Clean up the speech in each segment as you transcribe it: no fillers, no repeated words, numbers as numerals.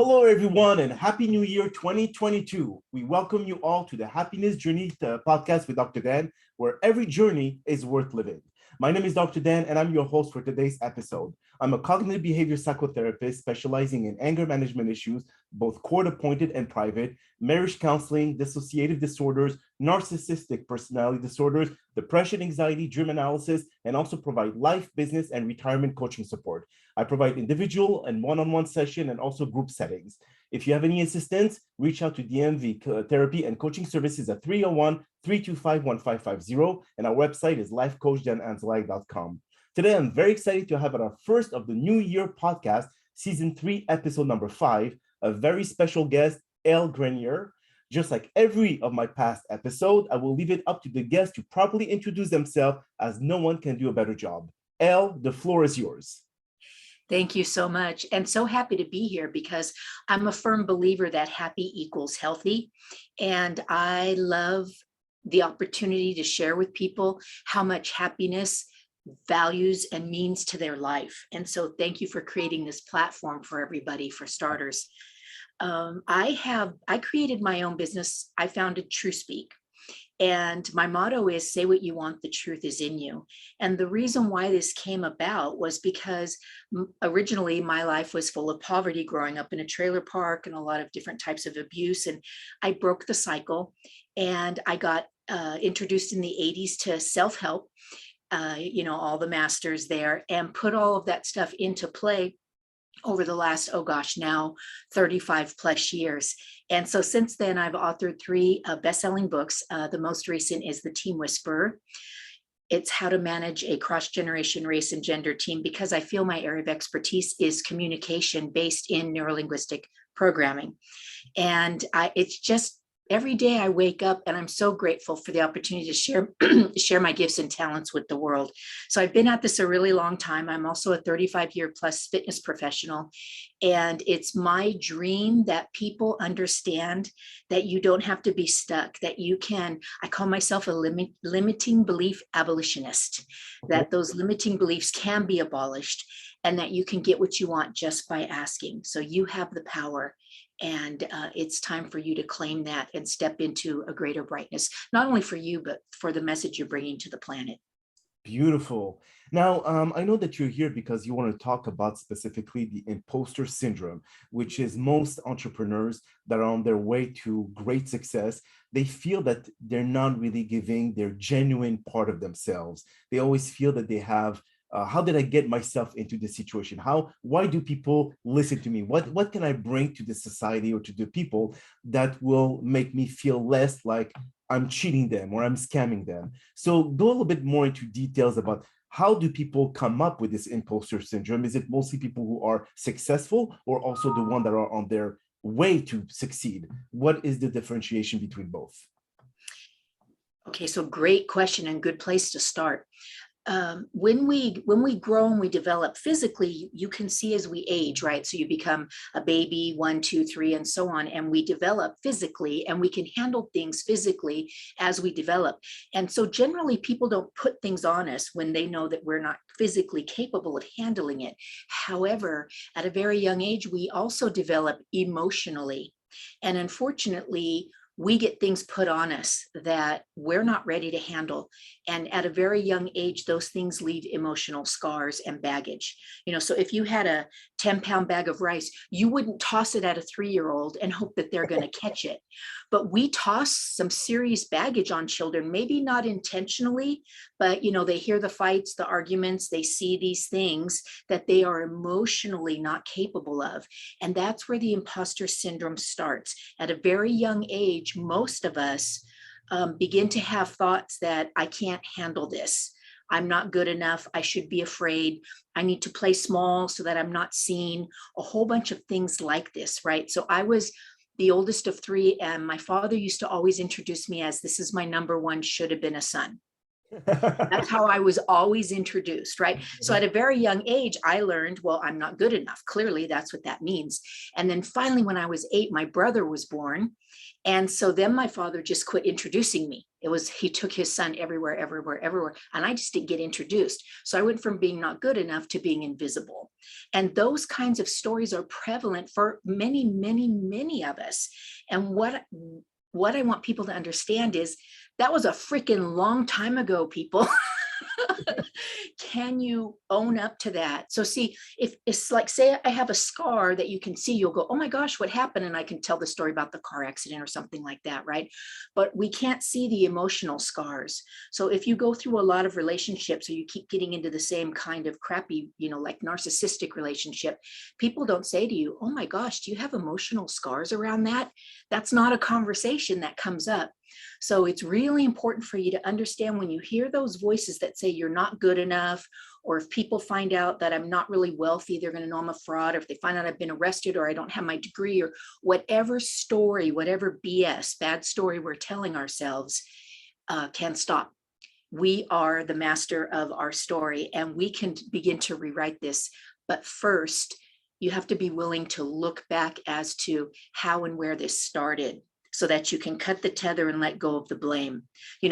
Hello, everyone, and Happy New Year 2022. We welcome you all to the Happiness Journey podcast with Dr. Dan, where every journey is worth living. My name is Dr. Dan, and I'm your host for today's episode. I'm a cognitive behavior psychotherapist specializing in anger management issues, both court-appointed and private, marriage counseling, dissociative disorders, narcissistic personality disorders, depression, anxiety, dream analysis, and also provide life, business, and retirement coaching support. I provide individual and one-on-one session and also group settings. If you have any assistance, reach out to DMV therapy and coaching services at 301-325-1550, and our website is lifecoach.drdanzallag.com. Today, I'm very excited to have our first of the new year podcast, season 3, episode number 5, a very special guest, Ell Graniel. Just like every of my past episodes, I will leave it up to the guests to properly introduce themselves, as no one can do a better job. Ell, the floor is yours. Thank you so much. And so happy to be here because I'm a firm believer that happy equals healthy. And I love the opportunity to share with people how much happiness values and means to their life. And so thank you for creating this platform for everybody, for starters. I created my own business. I founded TrueSpeak. And my motto is, say what you want, the truth is in you. And the reason why this came about was because originally my life was full of poverty, growing up in a trailer park and a lot of different types of abuse. And I broke the cycle, and I got introduced in the 80s to self-help, all the masters there, and put all of that stuff into play over the last, now 35 plus years. And so since then, I've authored 3 best-selling books. The most recent is The Team Whisperer. It's how to manage a cross-generation race and gender team, because I feel my area of expertise is communication based in neurolinguistic programming. And it's just every day I wake up and I'm so grateful for the opportunity to share my gifts and talents with the world. So I've been at this a really long time. I'm also a 35-year plus fitness professional. And it's my dream that people understand that you don't have to be stuck, that you can, I call myself a limiting belief abolitionist, that those limiting beliefs can be abolished and that you can get what you want just by asking. So you have the power. And it's time for you to claim that and step into a greater brightness, not only for you, but for the message you're bringing to the planet. Beautiful. Now, I know that you're here because you want to talk about specifically the imposter syndrome, which is most entrepreneurs that are on their way to great success. They feel that they're not really giving their genuine part of themselves. They always feel that they have how did I get myself into this situation? Why do people listen to me? What can I bring to the society or to the people that will make me feel less like I'm cheating them or I'm scamming them? So go a little bit more into details about how do people come up with this imposter syndrome? Is it mostly people who are successful or also the ones that are on their way to succeed? What is the differentiation between both? Okay, so great question and good place to start. When we grow and we develop physically, you can see as we age, right? So you become a baby, 1, 2, 3, and so on, and we develop physically, and we can handle things physically as we develop. And so generally people don't put things on us when they know that we're not physically capable of handling it. However, at a very young age, we also develop emotionally. And unfortunately, we get things put on us that we're not ready to handle. And at a very young age, those things leave emotional scars and baggage. So if you had a 10-pound bag of rice, you wouldn't toss it at a 3-year-old and hope that they're going to catch it. But we toss some serious baggage on children, maybe not intentionally, but they hear the fights, the arguments, they see these things that they are emotionally not capable of. And that's where the imposter syndrome starts. At a very young age, most of us begin to have thoughts that I can't handle this. I'm not good enough. I should be afraid. I need to play small so that I'm not seen. A whole bunch of things like this, right? So I was the oldest of 3, and my father used to always introduce me as, this is my number 1, should have been a son. That's how I was always introduced, right? So at a very young age, I learned, well, I'm not good enough. Clearly, that's what that means. And then finally, when I was 8, my brother was born. And so then my father just quit introducing me. He took his son everywhere, everywhere, everywhere. And I just didn't get introduced. So I went from being not good enough to being invisible. And those kinds of stories are prevalent for many, many, many of us. And what I want people to understand is that was a freaking long time ago, people. Can you own up to that? So see, if it's like, say I have a scar that you can see, you'll go, oh my gosh, what happened? And I can tell the story about the car accident or something like that, right? But we can't see the emotional scars. So if you go through a lot of relationships or you keep getting into the same kind of crappy, like narcissistic relationship, people don't say to you, oh my gosh, do you have emotional scars around that? That's not a conversation that comes up. So it's really important for you to understand when you hear those voices that say you're not good enough, or if people find out that I'm not really wealthy, they're going to know I'm a fraud, or if they find out I've been arrested or I don't have my degree, or whatever story, whatever BS, bad story we're telling ourselves, can stop. We are the master of our story and we can begin to rewrite this. But first, you have to be willing to look back as to how and where this started, so that you can cut the tether and let go of the blame.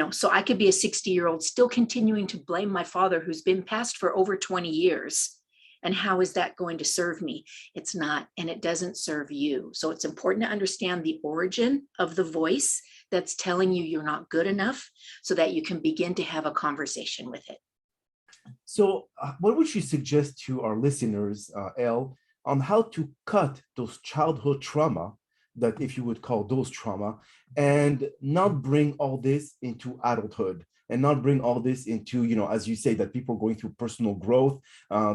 So I could be a 60-year-old still continuing to blame my father who's been passed for over 20 years. And how is that going to serve me? It's not, and it doesn't serve you. So it's important to understand the origin of the voice that's telling you you're not good enough, so that you can begin to have a conversation with it. So what would you suggest to our listeners, Elle, on how to cut those childhood trauma, that if you would call those trauma, and not bring all this into adulthood, and not bring all this into, as you say, that people going through personal growth,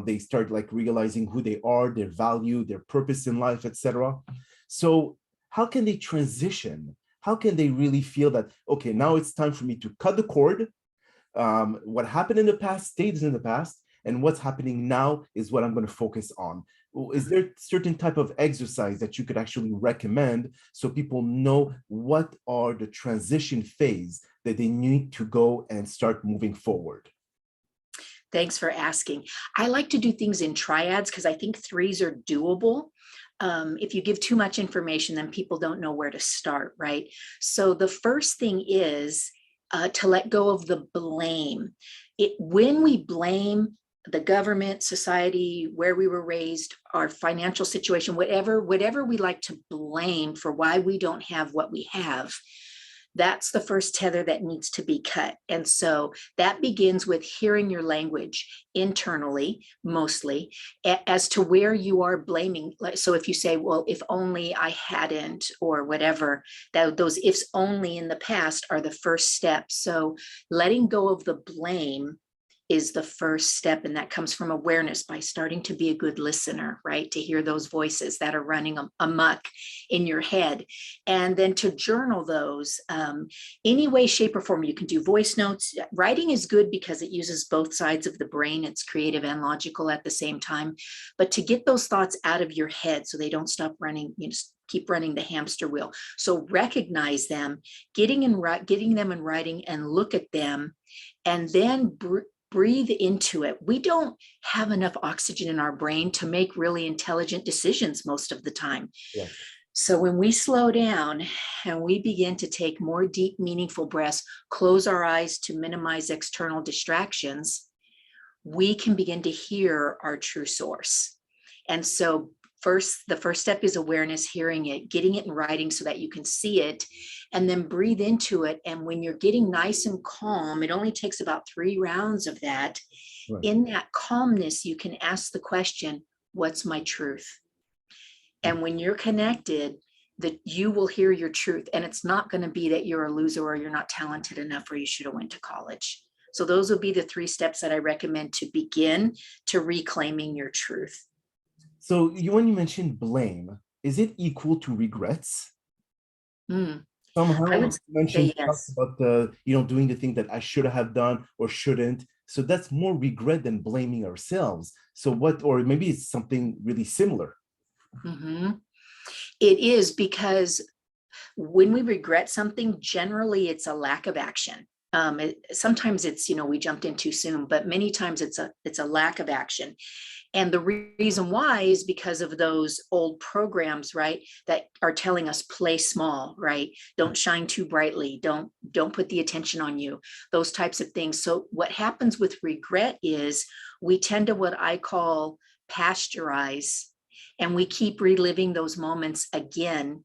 they start like realizing who they are, their value, their purpose in life, etc. So how can they transition? How can they really feel that, okay, now it's time for me to cut the cord. What happened in the past stays in the past, and what's happening now is what I'm going to focus on. Is there certain type of exercise that you could actually recommend so people know what are the transition phase that they need to go and start moving forward? Thanks for asking. I like to do things in triads because I think threes are doable. If you give too much information, then people don't know where to start, right? So the first thing is to let go of the blame. When we blame the government, society, where we were raised, our financial situation, whatever we like to blame for why we don't have what we have, that's the first tether that needs to be cut. And so that begins with hearing your language internally, mostly, as to where you are blaming. So if you say, well, if only I hadn't, or whatever, those ifs only in the past are the first step. So letting go of the blame is the first step. And that comes from awareness, by starting to be a good listener, right? To hear those voices that are running amok in your head. And then to journal those any way, shape, or form. You can do voice notes. Writing is good because it uses both sides of the brain. It's creative and logical at the same time. But to get those thoughts out of your head so they don't stop running, keep running the hamster wheel. So recognize them, getting them in writing, and look at them, and then breathe into it. We don't have enough oxygen in our brain to make really intelligent decisions most of the time. Yeah. So when we slow down and we begin to take more deep, meaningful breaths, close our eyes to minimize external distractions, we can begin to hear our true source. And so the first step is awareness, hearing it, getting it in writing so that you can see it, and then breathe into it. And when you're getting nice and calm, it only takes about 3 rounds of that. Right. In that calmness, you can ask the question, what's my truth? And when you're connected, that you will hear your truth. And it's not going to be that you're a loser, or you're not talented enough, or you should have went to college. So those will be the 3 steps that I recommend to begin to reclaiming your truth. So when you mentioned blame, is it equal to regrets? Somehow I would mentioned yes. about doing the thing that I should have done or shouldn't. So that's more regret than blaming ourselves. So or maybe it's something really similar. Mm-hmm. It is, because when we regret something, generally it's a lack of action. sometimes it's, we jumped in too soon, but many times it's a lack of action. And the reason why is because of those old programs, right, that are telling us play small, right? Don't shine too brightly. Don't put the attention on you, those types of things. So what happens with regret is we tend to what I call pasteurize, and we keep reliving those moments again,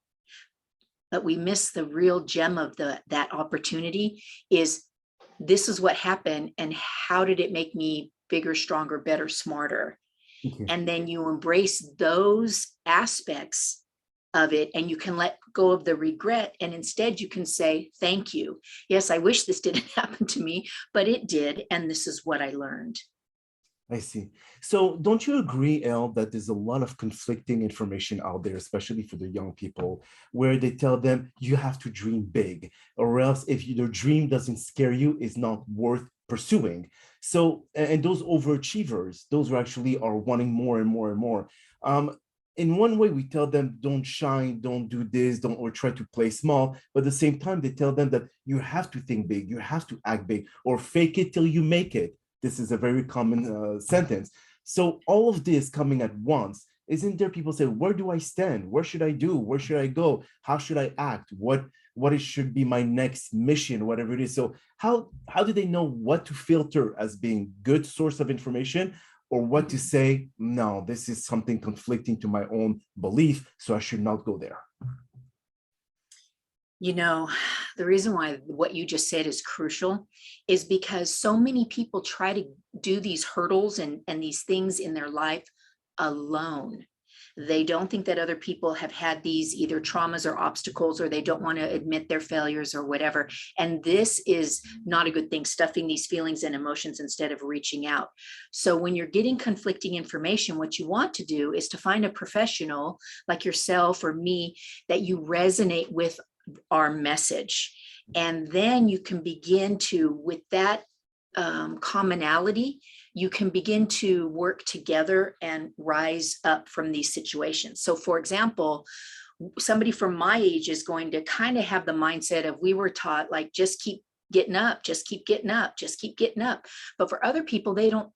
but we miss the real gem of that opportunity is this is what happened and how did it make me bigger, stronger, better, smarter. Okay. And then you embrace those aspects of it and you can let go of the regret. And instead you can say, thank you. Yes, I wish this didn't happen to me, but it did. And this is what I learned. I see. So don't you agree, Elle, that there's a lot of conflicting information out there, especially for the young people, where they tell them you have to dream big, or else if your dream doesn't scare you, it's not worth pursuing. So, and those overachievers, those who actually are wanting more and more and more. In one way, we tell them don't shine, don't do this, don't, or try to play small. But at the same time, they tell them that you have to think big, you have to act big, or fake it till you make it. This is a very common sentence. So all of this coming at once, isn't there people say, where do I stand? Where should I do? Where should I go? How should I act? What it should be my next mission, whatever it is. So how do they know what to filter as being good source of information or what to say, no, this is something conflicting to my own belief, so I should not go there? The reason why what you just said is crucial is because so many people try to do these hurdles and these things in their life alone. They don't think that other people have had these either traumas or obstacles, or they don't want to admit their failures or whatever. And this is not a good thing, stuffing these feelings and emotions instead of reaching out. So when you're getting conflicting information, what you want to do is to find a professional like yourself or me that you resonate with our message. And then you can begin to, with that commonality, you can begin to work together and rise up from these situations. So for example, somebody from my age is going to kind of have the mindset of, we were taught like, just keep getting up, just keep getting up, just keep getting up. But for other people, they don't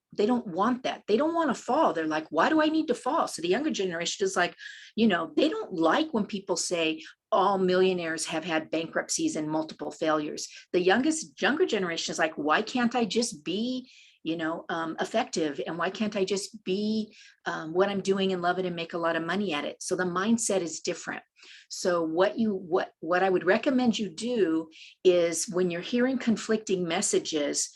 want that. They don't want to fall. They're like, why do I need to fall? So the younger generation is like, they don't like when people say all millionaires have had bankruptcies and multiple failures. The younger generation is like, why can't I just be effective, and why can't I just be what I'm doing and love it and make a lot of money at it? So the mindset is different. So what I would recommend you do is, when you're hearing conflicting messages,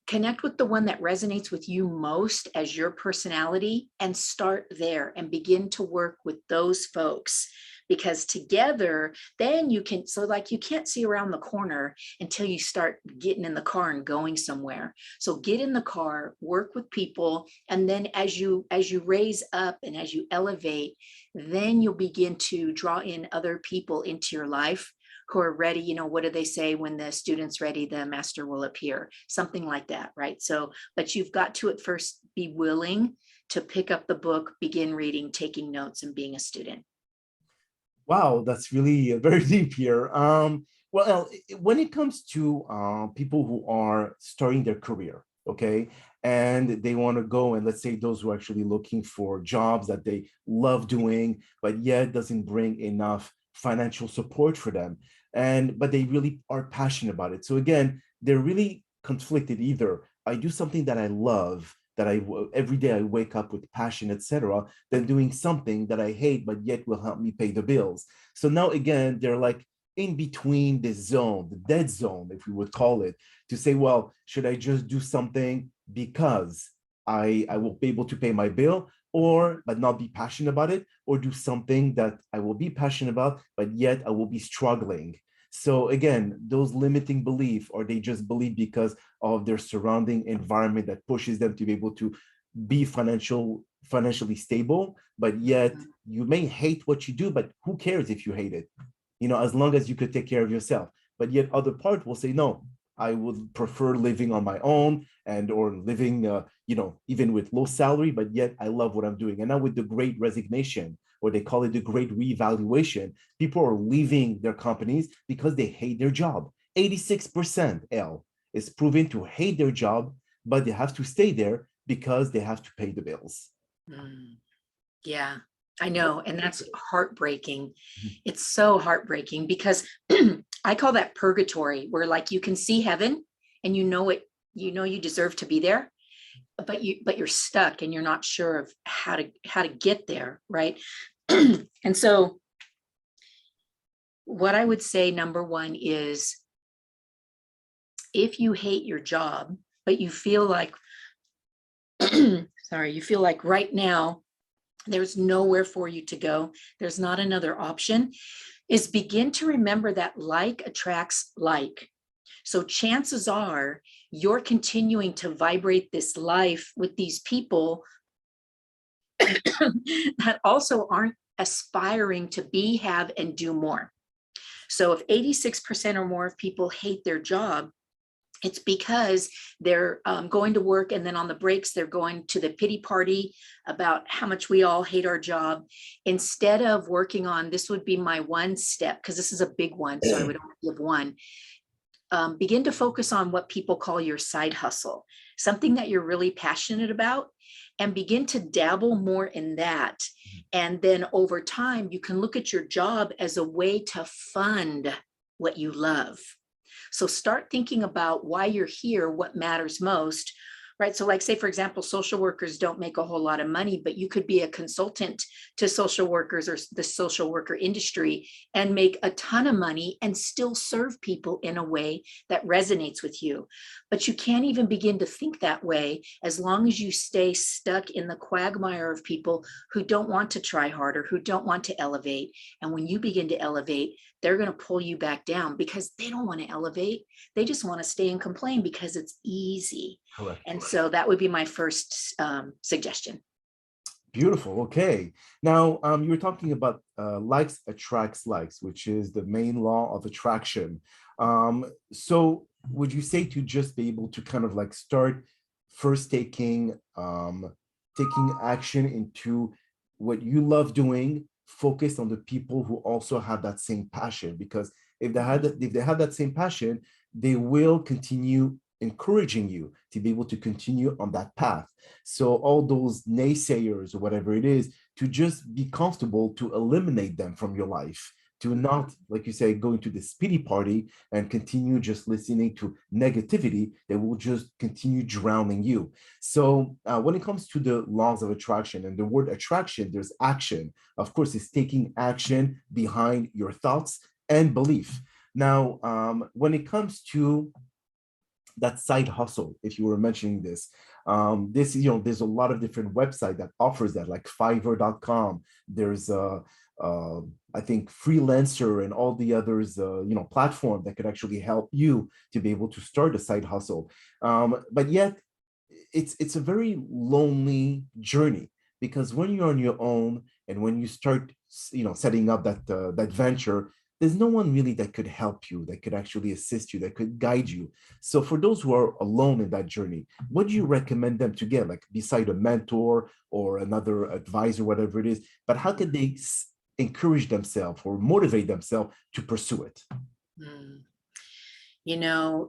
connect with the one that resonates with you most as your personality and start there and begin to work with those folks. Because together, then you can, so like you can't see around the corner until you start getting in the car and going somewhere. So get in the car, work with people, and then as you raise up and as you elevate, then you'll begin to draw in other people into your life who are ready. What do they say? When the student's ready, the master will appear, something like that, right? So, but you've got to at first be willing to pick up the book, begin reading, taking notes, and being a student. Wow, that's really very deep here. Well, when it comes to people who are starting their career, okay, and they want to go, and let's say those who are actually looking for jobs that they love doing, but yet doesn't bring enough financial support for them, but they really are passionate about it. So again, they're really conflicted. Either I do something that I love, that every day I wake up with passion, etc., than doing something that I hate, but yet will help me pay the bills. So now again, they're like in between this zone, the dead zone, if we would call it, to say, well, should I just do something because I will be able to pay my bill, but not be passionate about it, or do something that I will be passionate about, but yet I will be struggling. So again, those limiting beliefs, or they just believe because of their surrounding environment that pushes them to be able to be financially stable, but yet you may hate what you do, but who cares if you hate it? As long as you could take care of yourself. But yet other part will say, no, I would prefer living on my own or living, even with low salary, but yet I love what I'm doing. And now with the great resignation, or they call it the great reevaluation, people are leaving their companies because they hate their job. 86%, L, is proven to hate their job, but they have to stay there because they have to pay the bills. Yeah, I know. And that's heartbreaking. Mhm. It's so heartbreaking because I call that purgatory, where like you can see heaven and you know it, you deserve to be there, but you're stuck and you're not sure of how to get there, right? And so what I would say, number one, is if you hate your job, but you feel like, sorry, you feel like right now there's nowhere for you to go, there's not another option, is begin to remember that like attracts like. So chances are you're continuing to vibrate this life with these people that also aren't aspiring to be, have, and do more. So if 86% or more of people hate their job, it's because they're going to work, and then on the breaks, they're going to the pity party about how much we all hate our job. Instead of working on, this would be my one step, because this is a big one, so I would only give one. Begin to focus on what people call your side hustle, something that you're really passionate about, and begin to dabble more in that. And then over time, you can look at your job as a way to fund what you love. So start thinking about why you're here, what matters most, right? So like say, for example, social workers don't make a whole lot of money, but you could be a consultant to social workers or the social worker industry and make a ton of money and still serve people in a way that resonates with you. But you can't even begin to think that way as long as you stay stuck in the quagmire of people who don't want to try harder, who don't want to elevate. And when you begin to elevate, they're going to pull you back down because they don't want to elevate. They just want to stay and complain because it's easy. Correct. And so that would be my first suggestion. Beautiful. Okay. Now, you were talking about likes attracts likes, which is the main law of attraction. So would you say to just be able to kind of like start first taking action into what you love doing, focus on the people who also have that same passion? Because if they have that same passion, they will continue encouraging you to be able to continue on that path. So all those naysayers or whatever it is, to just be comfortable to eliminate them from your life, to not, like you say, go into this pity party and continue just listening to negativity that will just continue drowning you. So when it comes to the laws of attraction and the word attraction, there's action. Of course, it's taking action behind your thoughts and belief. Now, when it comes to that side hustle, if you were mentioning this, there's a lot of different websites that offers that, like Fiverr.com. There's I think Freelancer and all the others, platform that could actually help you to be able to start a side hustle. But yet, it's a very lonely journey, because when you're on your own and when you start, setting up that venture, there's no one really that could help you, that could actually assist you, that could guide you. So for those who are alone in that journey, what do you recommend them to get, like beside a mentor or another advisor, whatever it is? But how can they encourage themselves or motivate themselves to pursue it?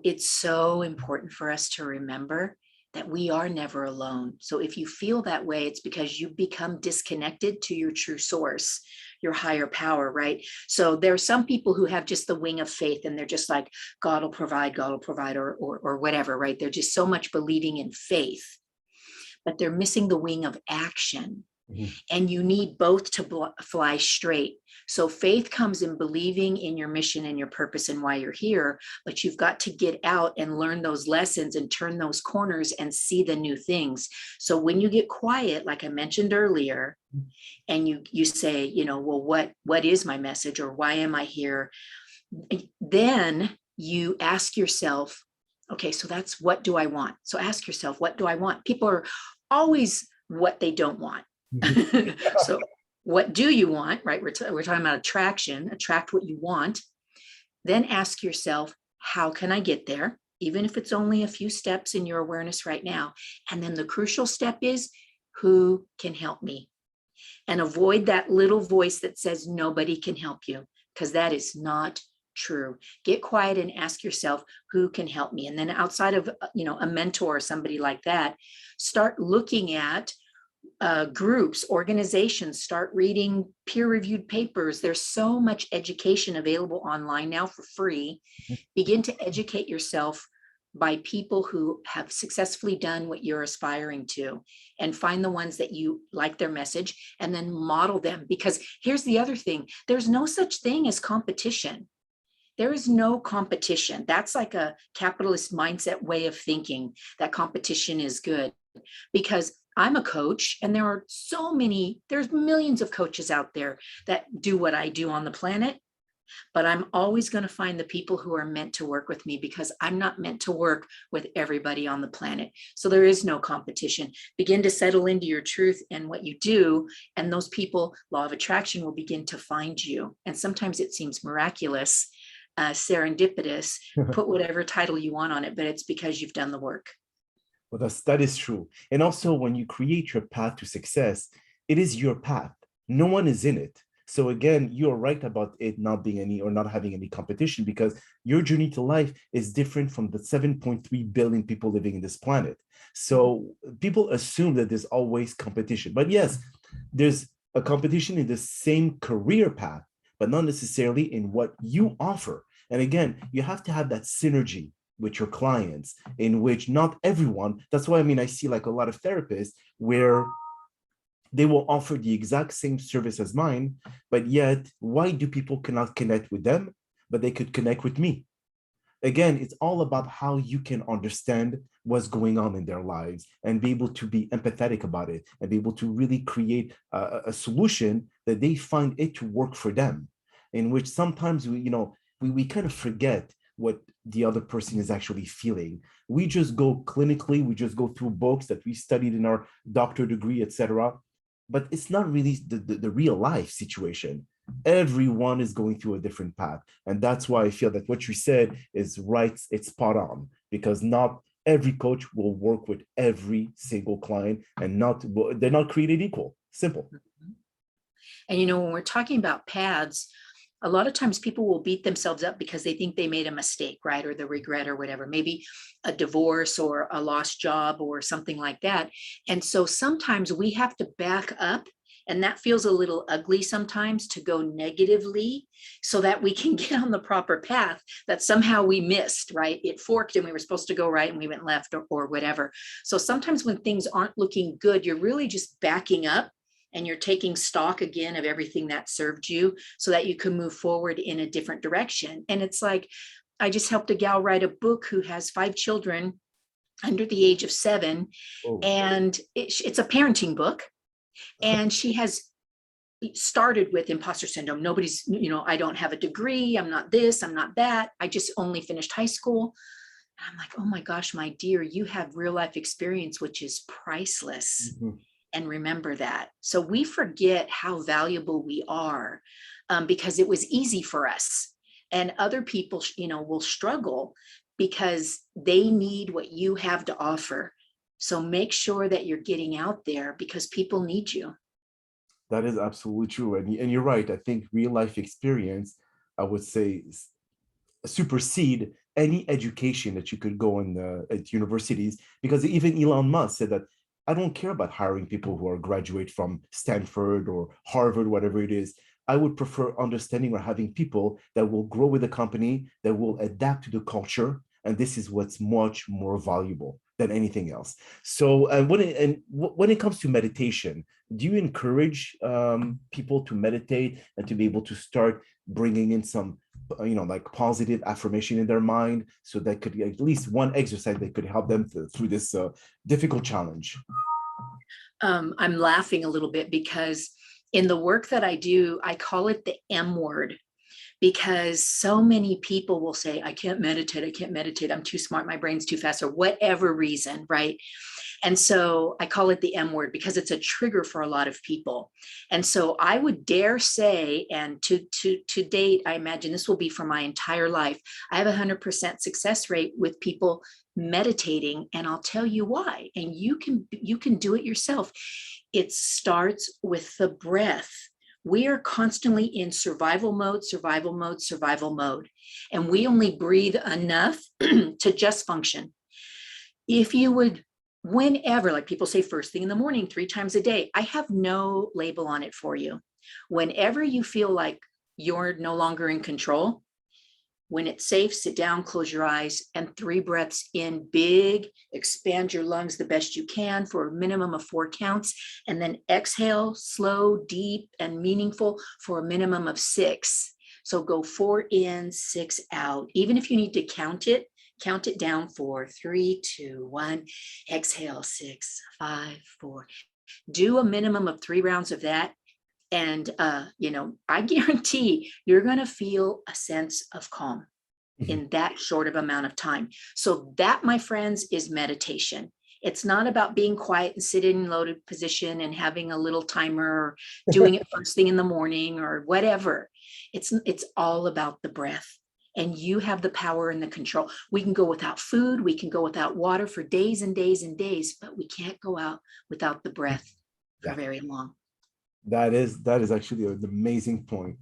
It's so important for us to remember that we are never alone. So if you feel that way, it's because you've become disconnected to your true source, your higher power, right? So there are some people who have just the wing of faith, and they're just like, God will provide, or whatever, right? They're just so much believing in faith, but they're missing the wing of action. Mm-hmm. And you need both to fly straight. So faith comes in believing in your mission and your purpose and why you're here, but you've got to get out and learn those lessons and turn those corners and see the new things. So when you get quiet, like I mentioned earlier, and you say, well, what is my message, or why am I here? Then you ask yourself, okay, so that's what do I want? So ask yourself, what do I want? People are always what they don't want. So what do you want, right? We're talking about attraction, attract what you want. Then ask yourself, how can I get there? Even if it's only a few steps in your awareness right now. And then the crucial step is, who can help me? And avoid that little voice that says nobody can help you, because that is not true. Get quiet and ask yourself, who can help me? And then outside of, a mentor or somebody like that, start looking at groups, organizations, start reading peer-reviewed papers. There's so much education available online now for free. Begin to educate yourself by people who have successfully done what you're aspiring to, and find the ones that you like their message and then model them. Because here's the other thing, there's no such thing as competition. There is no competition. That's like a capitalist mindset way of thinking, that competition is good. Because I'm a coach, and there's millions of coaches out there that do what I do on the planet. But I'm always going to find the people who are meant to work with me, because I'm not meant to work with everybody on the planet. So there is no competition. Begin to settle into your truth and what you do. And those people, law of attraction, will begin to find you. And sometimes it seems miraculous, serendipitous, put whatever title you want on it, but it's because you've done the work. Well, that is true. And also, when you create your path to success, it is your path. No one is in it. So again, you're right about it not being any, or not having any competition, because your journey to life is different from the 7.3 billion people living in this planet. So people assume that there's always competition. But yes, there's a competition in the same career path, but not necessarily in what you offer. And again, you have to have that synergy with your clients, in which not everyone, that's why, I see like a lot of therapists where they will offer the exact same service as mine, but yet why do people cannot connect with them, but they could connect with me? Again, it's all about how you can understand what's going on in their lives and be able to be empathetic about it, and be able to really create a solution that they find it to work for them, in which sometimes we kind of forget what the other person is actually feeling. We just go clinically, we just go through books that we studied in our doctor degree, etc. But it's not really the real life situation. Everyone is going through a different path. And that's why I feel that what you said is right, it's spot on, because not every coach will work with every single client, and they're not created equal. Simple. And when we're talking about paths, a lot of times people will beat themselves up because they think they made a mistake, right? Or the regret or whatever, maybe a divorce or a lost job or something like that. And so sometimes we have to back up, and that feels a little ugly sometimes, to go negatively so that we can get on the proper path that somehow we missed, right? It forked and we were supposed to go right and we went left, or whatever. So sometimes when things aren't looking good, you're really just backing up, and you're taking stock again of everything that served you, so that you can move forward in a different direction. And it's like, I just helped a gal write a book who has 5 children under the age of 7. Oh. And it's a parenting book. And she has started with imposter syndrome. Nobody's, I don't have a degree. I'm not this, I'm not that. I just only finished high school. And I'm like, oh my gosh, my dear, you have real life experience, which is priceless. Mm-hmm. And remember that. So we forget how valuable we are, because it was easy for us, and other people, will struggle because they need what you have to offer. So make sure that you're getting out there, because people need you. That is absolutely true. And you're right. I think real life experience, I would say, supersede any education that you could go in at universities, because even Elon Musk said that, I don't care about hiring people who are graduate from Stanford or Harvard, whatever it is. I would prefer understanding or having people that will grow with the company, that will adapt to the culture. And this is what's much more valuable than anything else. So when it comes to meditation, do you encourage people to meditate and to be able to start bringing in some like positive affirmation in their mind, so that could be at least one exercise that could help them through this difficult challenge? I'm laughing a little bit, because in the work that I do, I call it the M word, because so many people will say, I can't meditate, I'm too smart, my brain's too fast, or whatever reason, right? And so I call it the M word, because it's a trigger for a lot of people. And so I would dare say, and to date, I imagine this will be for my entire life, I have 100% success rate with people meditating, and I'll tell you why. And you can do it yourself. It starts with the breath. We are constantly in survival mode, survival mode, survival mode. And we only breathe enough to just function. If you would, whenever, like people say first thing in the morning, 3 times a day, I have no label on it for you. Whenever you feel like you're no longer in control, when it's safe, sit down, close your eyes, and 3 breaths in big, expand your lungs the best you can for a minimum of 4 counts, and then exhale, slow, deep, and meaningful for a minimum of 6. So go 4 in, 6 out. Even if you need to count it down for 3, 2, 1, exhale, 6, 5, 4. Do a minimum of 3 rounds of that. And, I guarantee you're going to feel a sense of calm in that short of amount of time. So that, my friends, is meditation. It's not about being quiet and sitting in loaded position and having a little timer or doing it first thing in the morning or whatever. It's all about the breath. And you have the power and the control. We can go without food. We can go without water for days and days and days, but we can't go out without the breath for very long. That is actually an amazing point.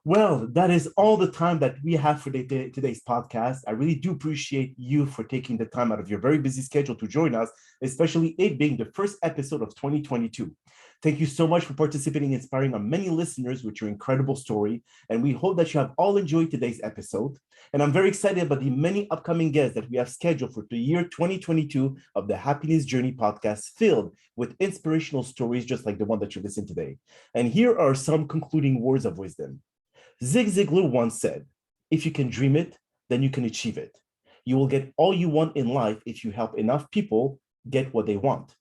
Well, that is all the time that we have for today's podcast. I really do appreciate you for taking the time out of your very busy schedule to join us, especially it being the first episode of 2022. Thank you so much for participating and inspiring our many listeners with your incredible story. And we hope that you have all enjoyed today's episode. And I'm very excited about the many upcoming guests that we have scheduled for the year 2022 of the Happiness Journey podcast, filled with inspirational stories just like the one that you listened today. And here are some concluding words of wisdom. Zig Ziglar once said, "If you can dream it, then you can achieve it. You will get all you want in life if you help enough people get what they want.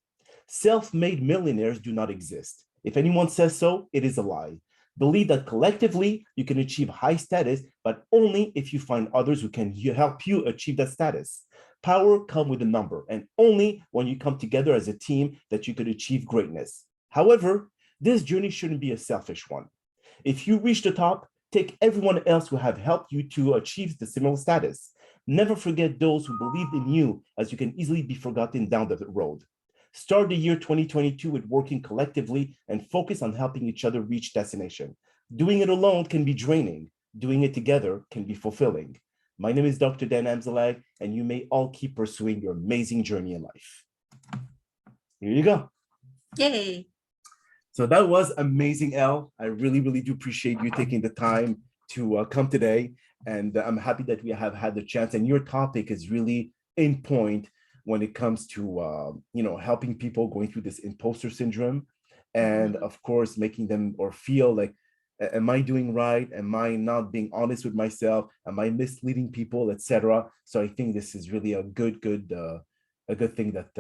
Self-made millionaires do not exist. If anyone says so, it is a lie. Believe that collectively you can achieve high status, but only if you find others who can help you achieve that status. Power comes with a number, and only when you come together as a team that you could achieve greatness. However, this journey shouldn't be a selfish one. If you reach the top, take everyone else who have helped you to achieve the similar status. Never forget those who believed in you, as you can easily be forgotten down the road. Start the year 2022 with working collectively and focus on helping each other reach destination. Doing it alone can be draining. Doing it together can be fulfilling. My name is Dr. Danamzallag, and you may all keep pursuing your amazing journey in life." Here you go. Yay. So that was amazing, Elle. I really, really do appreciate you taking the time to come today. And I'm happy that we have had the chance. And your topic is really in point when it comes to, helping people going through this imposter syndrome. And of course, making them or feel like, am I doing right? Am I not being honest with myself? Am I misleading people, etc.? So I think this is really a good thing that